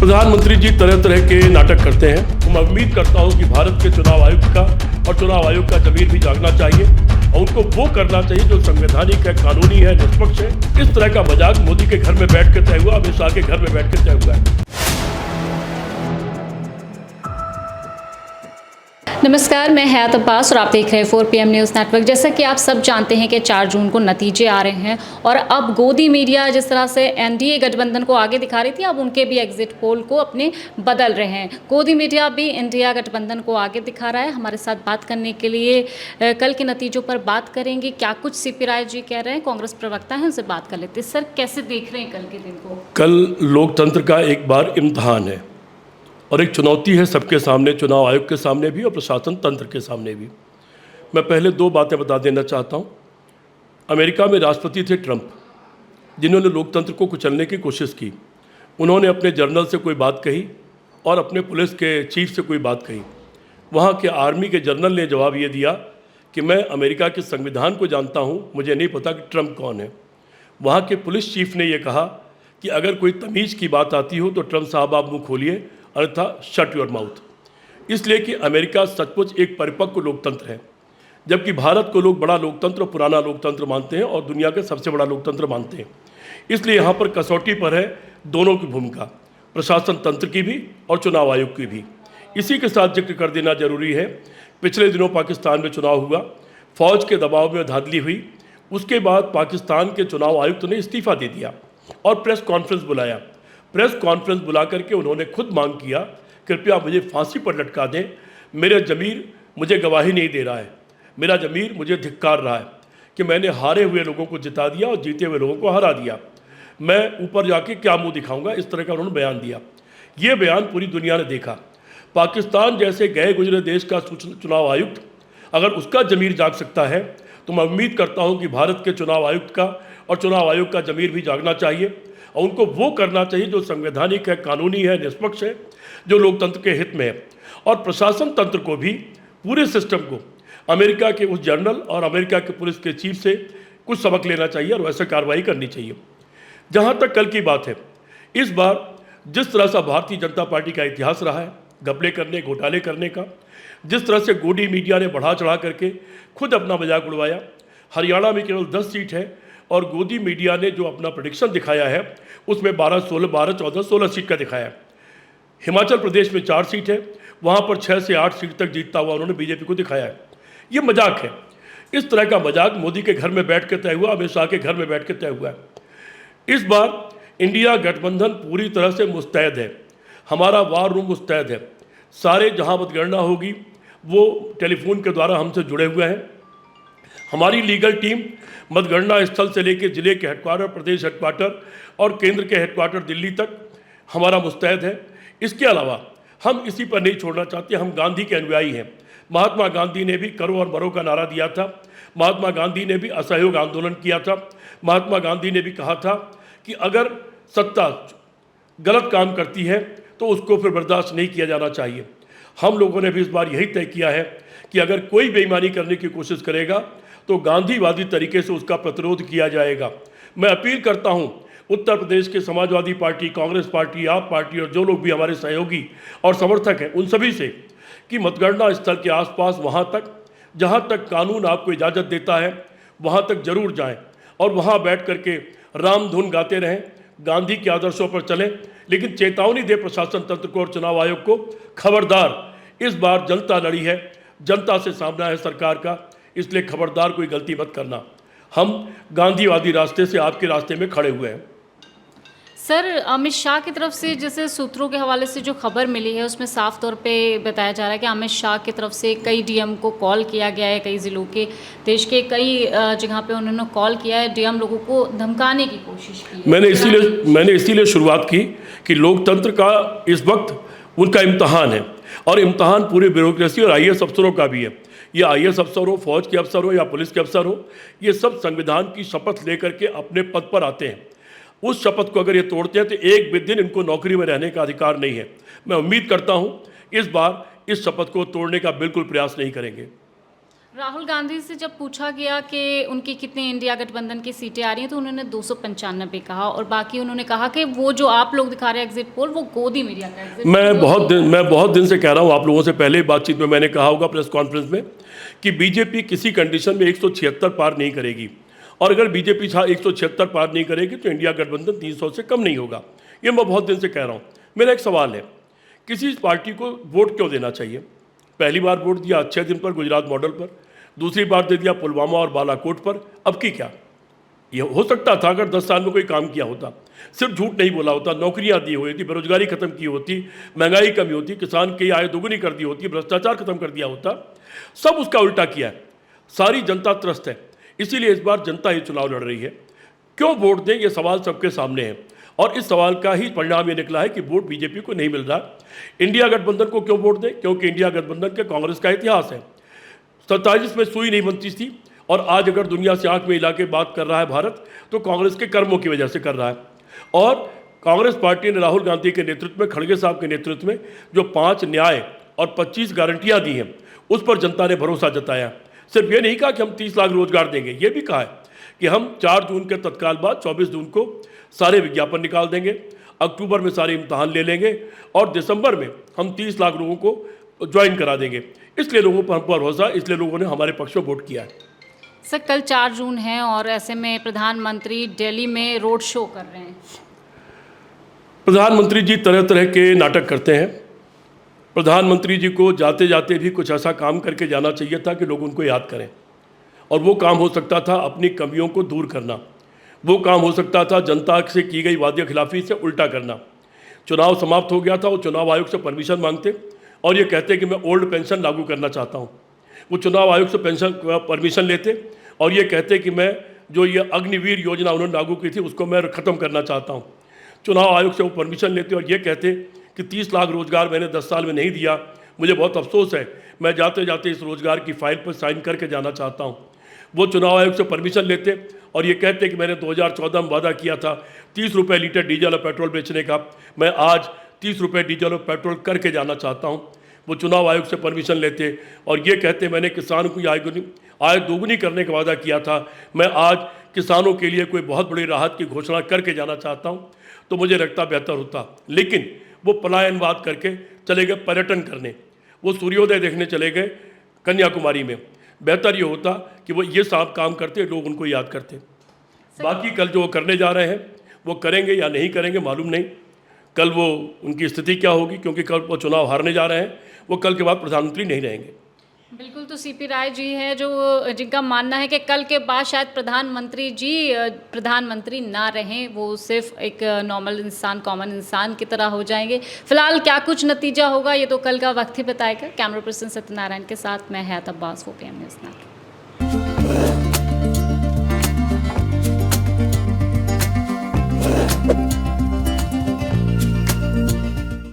प्रधानमंत्री जी तरह तरह के नाटक करते हैं। मैं उम्मीद करता हूं कि भारत के चुनाव आयुक्त का और चुनाव आयोग का ज़मीर भी जागना चाहिए और उनको वो करना चाहिए जो संवैधानिक है, कानूनी है, निष्पक्ष है। इस तरह का मजाक मोदी के घर में बैठ के तय हुआ, अमित शाह के घर में बैठ के तय हुआ है। नमस्कार, मैं हयात अब्बास और आप देख रहे हैं 4 PM न्यूज़ नेटवर्क। जैसा कि आप सब जानते हैं कि 4 जून को नतीजे आ रहे हैं और अब गोदी मीडिया जिस तरह से एनडीए गठबंधन को आगे दिखा रही थी, अब उनके भी एग्जिट पोल को अपने बदल रहे हैं। गोदी मीडिया भी इंडिया गठबंधन को आगे दिखा रहा है। हमारे साथ बात करने के लिए कल के नतीजों पर बात करेंगे। क्या कुछ सीपी राय जी कह रहे हैं, कांग्रेस प्रवक्ता हैं, उनसे बात कर लेते हैं। सर, कैसे देख रहे हैं कल के दिन को? कल लोकतंत्र का एक बार इम्तहान है और एक चुनौती है सबके सामने, चुनाव आयोग के सामने भी और प्रशासन तंत्र के सामने भी। मैं पहले 2 बातें बता देना चाहता हूँ। अमेरिका में राष्ट्रपति थे ट्रंप, जिन्होंने लोकतंत्र को कुचलने की कोशिश की। उन्होंने अपने जनरल से कोई बात कही और अपने पुलिस के चीफ से कोई बात कही। वहाँ के आर्मी के जनरल ने जवाब ये दिया कि मैं अमेरिका के संविधान को जानता हूँ, मुझे नहीं पता कि ट्रंप कौन है। वहाँ के पुलिस चीफ ने यह कहा कि अगर कोई तमीज़ की बात आती हो तो ट्रंप साहब आप मुँह खोलिए, अन्यथा शट योर माउथ। इसलिए कि अमेरिका सचमुच एक परिपक्व लोकतंत्र है, जबकि भारत को लोग बड़ा लोकतंत्र, पुराना लोकतंत्र मानते हैं और दुनिया के सबसे बड़ा लोकतंत्र मानते हैं। इसलिए यहाँ पर कसौटी पर है दोनों की भूमिका, प्रशासन तंत्र की भी और चुनाव आयोग की भी। इसी के साथ जिक्र कर देना जरूरी है, पिछले दिनों पाकिस्तान में चुनाव हुआ, फौज के दबाव में धांधली हुई। उसके बाद पाकिस्तान के चुनाव आयुक्त ने इस्तीफा दे दिया और प्रेस कॉन्फ्रेंस बुलाया। प्रेस कॉन्फ्रेंस बुला करके उन्होंने खुद मांग किया, कृपया मुझे फांसी पर लटका दें, मेरा ज़मीर मुझे गवाही नहीं दे रहा है, मेरा ज़मीर मुझे धिक्कार रहा है कि मैंने हारे हुए लोगों को जिता दिया और जीते हुए लोगों को हरा दिया। मैं ऊपर जाके क्या मुंह दिखाऊंगा, इस तरह का उन्होंने बयान दिया। ये बयान पूरी दुनिया ने देखा। पाकिस्तान जैसे गए गुजरे देश का चुनाव आयुक्त, अगर उसका ज़मीर जाग सकता है तो मैं उम्मीद करता हूँ कि भारत के चुनाव आयुक्त का और चुनाव आयोग का ज़मीर भी जागना चाहिए और उनको वो करना चाहिए जो संवैधानिक है, कानूनी है, निष्पक्ष है, जो लोकतंत्र के हित में है। और प्रशासन तंत्र को भी, पूरे सिस्टम को अमेरिका के उस जनरल और अमेरिका के पुलिस के चीफ से कुछ सबक लेना चाहिए और वैसे कार्रवाई करनी चाहिए। जहाँ तक कल की बात है, इस बार जिस तरह से भारतीय जनता पार्टी का इतिहास रहा है घपले करने, घोटाले करने का, जिस तरह से गोदी मीडिया ने बढ़ा चढ़ा करके खुद अपना मजाक उड़वाया। हरियाणा में केवल 10 सीट है और गोदी मीडिया ने जो अपना प्रेडिक्शन दिखाया है उसमें 12, 14, 16 सीट का दिखाया है। हिमाचल प्रदेश में 4 सीट है, वहाँ पर 6 से 8 सीट तक जीतता हुआ उन्होंने बीजेपी को दिखाया है। ये मजाक है। इस तरह का मजाक मोदी के घर में बैठ के तय हुआ, अमित शाह के घर में बैठ के तय हुआ है। इस बार इंडिया गठबंधन पूरी तरह से मुस्तैद है, हमारा वार रूम मुस्तैद है। सारे जहाँ मतगणना होगी वो टेलीफोन के द्वारा हमसे जुड़े हुए हैं। हमारी लीगल टीम मतगणना स्थल से लेकर जिले के हेडक्वार्टर, प्रदेश हेडक्वार्टर और केंद्र के हेडक्वार्टर दिल्ली तक हमारा मुस्तैद है। इसके अलावा हम इसी पर नहीं छोड़ना चाहते, हम गांधी के अनुयायी हैं। महात्मा गांधी ने भी करो और मरो का नारा दिया था, महात्मा गांधी ने भी असहयोग आंदोलन किया था, महात्मा गांधी ने भी कहा था कि अगर सत्ता गलत काम करती है तो उसको फिर बर्दाश्त नहीं किया जाना चाहिए। हम लोगों ने भी इस बार यही तय किया है कि अगर कोई बेईमानी करने की कोशिश करेगा तो गांधीवादी तरीके से उसका प्रतिरोध किया जाएगा। मैं अपील करता हूं उत्तर प्रदेश के समाजवादी पार्टी, कांग्रेस पार्टी, आप पार्टी और जो लोग भी हमारे सहयोगी और समर्थक हैं उन सभी से कि मतगणना स्थल के आसपास वहां तक जहां तक कानून आपको इजाज़त देता है वहां तक जरूर जाएं और वहां बैठ करके राम धुन गाते रहें, गांधी के आदर्शों पर चलें। लेकिन चेतावनी दे प्रशासन तंत्र को और चुनाव आयोग को, खबरदार, इस बार जनता लड़ी है, जनता से सामना है सरकार का, इसलिए खबरदार कोई गलती मत करना। हम गांधीवादी रास्ते से आपके रास्ते में खड़े हुए हैं। सर, अमित शाह की तरफ से जैसे सूत्रों के हवाले से जो खबर मिली है उसमें साफ तौर पे बताया जा रहा है कि अमित शाह की तरफ से कई डीएम को कॉल किया गया है, कई ज़िलों के, देश के कई जगह पे उन्होंने कॉल किया है, डीएम लोगों को धमकाने की कोशिश की है। मैंने इसीलिए शुरुआत की कि लोकतंत्र का इस वक्त उनका इम्तहान है और इम्तहान पूरे ब्यूरोक्रेसी और IAS अफसरों का भी है। ये IAS अफसर हो, फौज के अफसर हो या पुलिस के अफसर हो, ये सब संविधान की शपथ लेकर के अपने पद पर आते हैं। उस शपथ को अगर ये तोड़ते हैं तो एक भी दिन इनको नौकरी में रहने का अधिकार नहीं है। मैं उम्मीद करता हूँ इस बार इस शपथ को तोड़ने का बिल्कुल प्रयास नहीं करेंगे। राहुल गांधी से जब पूछा गया कि उनकी कितनी इंडिया गठबंधन की सीटें आ रही हैं तो उन्होंने 295 कहा, और बाकी उन्होंने कहा कि वो जो आप लोग दिखा रहे हैं एग्जिट पोल वो गोदी मीडिया का एग्जिट मैं बहुत दिन से कह रहा हूँ आप लोगों से, पहले बातचीत में मैंने कहा होगा प्रेस कॉन्फ्रेंस में कि बीजेपी किसी कंडीशन में 176 पार नहीं करेगी, और अगर बीजेपी 176 पार नहीं करेगी तो इंडिया गठबंधन 300 से कम नहीं होगा। ये मैं बहुत दिन से कह रहा हूँ। मेरा एक सवाल है, किसी पार्टी को वोट क्यों देना चाहिए? पहली बार वोट दिया अच्छे दिन पर गुजरात मॉडल पर, दूसरी बार दे दिया पुलवामा और बालाकोट पर, अब की क्या? ये हो सकता था अगर 10 साल में कोई काम किया होता, सिर्फ झूठ नहीं बोला होता, नौकरियां दी हुई थी, बेरोजगारी खत्म की होती, महंगाई कमी होती, किसान की आय दोगुनी कर दी होती, भ्रष्टाचार खत्म कर दिया होता। सब उसका उल्टा किया है। सारी जनता त्रस्त है, इसीलिए इस बार जनता ये चुनाव लड़ रही है। क्यों वोट दें, ये सवाल सबके सामने है, और इस सवाल का ही परिणाम ये निकला है कि वोट बीजेपी को नहीं मिल रहा। इंडिया गठबंधन को क्यों वोट दें? क्योंकि इंडिया गठबंधन के कांग्रेस का इतिहास है। 47 में सुई नहीं बनती थी, और आज अगर दुनिया से आंख में हिला के बात कर रहा है भारत, तो कांग्रेस के कर्मों की वजह से कर रहा है। और कांग्रेस पार्टी ने राहुल गांधी के नेतृत्व में, खड़गे साहब के नेतृत्व में जो 5 न्याय और 25 गारंटियां दी हैं, उस पर जनता ने भरोसा जताया। सिर्फ ये नहीं कहा कि हम 30 लाख रोजगार देंगे, ये भी कहा है कि हम 4 जून के तत्काल बाद 24 जून को सारे विज्ञापन निकाल देंगे, अक्टूबर में सारे इम्तहान ले लेंगे, और दिसंबर में हम 30 लाख लोगों को ज्वाइन करा देंगे। इसलिए लोगों पर भरोसा, इसलिए लोगों ने हमारे पक्ष में वोट किया है। सर, कल 4 जून है और ऐसे में प्रधानमंत्री दिल्ली में रोड शो कर रहे हैं। प्रधानमंत्री जी तरह तरह के नाटक करते हैं। प्रधानमंत्री जी को जाते जाते भी कुछ ऐसा काम करके जाना चाहिए था कि लोग उनको याद करें, और वो काम हो सकता था अपनी कमियों को दूर करना, वो काम हो सकता था जनता से की गई वादे खिलाफी से उल्टा करना। चुनाव समाप्त हो गया था, वो चुनाव आयोग से परमिशन मांगते और ये कहते कि मैं ओल्ड पेंशन लागू करना चाहता हूँ। वो चुनाव आयोग से परमिशन लेते और ये कहते कि मैं जो ये अग्निवीर योजना उन्होंने लागू की थी उसको मैं ख़त्म करना चाहता हूँ। चुनाव आयोग से वो परमिशन लेते और ये कहते कि 30 लाख रोजगार मैंने 10 साल में नहीं दिया, मुझे बहुत अफसोस है, मैं जाते जाते इस रोजगार की फाइल पर साइन करके जाना चाहता हूँ। वो चुनाव आयोग से परमिशन लेते और ये कहते कि मैंने 2014 में वादा किया था 30 रुपये लीटर डीजल और पेट्रोल बेचने का, मैं आज 30 रुपये डीजल और पेट्रोल करके जाना चाहता हूँ। वो चुनाव आयोग से परमिशन लेते और ये कहते मैंने किसानों की आय दोगुनी करने का वादा किया था, मैं आज किसानों के लिए कोई बहुत बड़ी राहत की घोषणा करके जाना चाहता हूँ। तो मुझे लगता बेहतर होता, लेकिन वो पलायनवाद करके चले गए पर्यटन करने, वो सूर्योदय देखने चले गए कन्याकुमारी में। बेहतर ये होता कि वो ये सब काम करते, लोग उनको याद करते। बाकी कल जो वो करने जा रहे हैं वो करेंगे या नहीं करेंगे मालूम नहीं, कल वो उनकी स्थिति क्या होगी, क्योंकि कल वो चुनाव हारने जा रहे हैं, वो कल के बाद प्रधानमंत्री नहीं रहेंगे। बिल्कुल, तो सीपी राय जी हैं जिनका मानना है कि कल के बाद शायद प्रधानमंत्री जी प्रधानमंत्री ना रहें, वो सिर्फ एक नॉर्मल इंसान, कॉमन इंसान की तरह हो जाएंगे। फिलहाल क्या कुछ नतीजा होगा ये तो कल का वक्त ही बताएगा। कैमरा पर्सन सत्यनारायण के साथ मैं हयात अब्बास, 4PM न्यूज़ नेटवर्क।